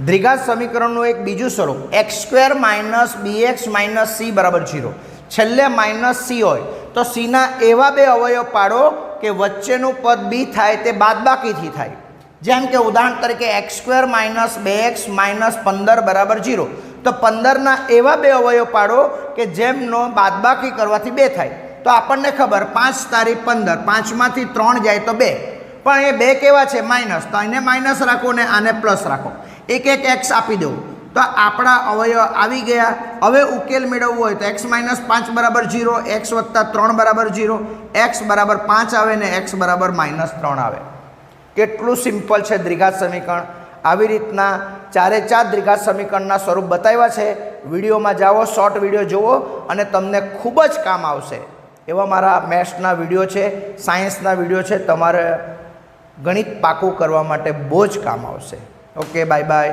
દ્વિઘાત સમીકરણનું એક બીજું સ્વરૂપ x² - bx - c = 0 છેલ્લે -c હોય તો cના એવા બે અવયવ પાડો કે વચ્ચેનું પદ b થાય તે બાદબાકીથી થાય। જેમ કે ઉદાહરણ તરીકે x² - 2x - 15 = 0 તો 15ના એવા બે અવયવ પાડો કે જેમનો બાદબાકી કરવાથી 2 થાય। તો આપણને ખબર 5 તારી 15 5માંથી 3 જાય તો 2 પણ એ 2 કેવા છે માઇનસ તો આને માઇનસ રાખો ને આને પ્લસ રાખો એક એક x આપી દો તો આપણા અવયવ આવી ગયા। હવે ઉકેલ મેળવવો હોય તો x - 5 = 0 x + 3 = 0 x = 5 આવે ને x = -3 આવે। કેટલું સિમ્પલ છે દ્વિઘાત સમીકરણ। આવી રીતના ચારે ચાર દ્વિઘાત સમીકરણના સ્વરૂપ બતાવ્યા છે। વિડીયોમાં જાઓ, શોર્ટ વિડીયો જુઓ અને તમને ખૂબ જ કામ આવશે એવા મારા મેથ્સના વિડીયો છે, સાયન્સના વિડીયો છે, તમારે ગણિત પાકું કરવા માટે બહુ જ કામ આવશે। Okay, bye bye.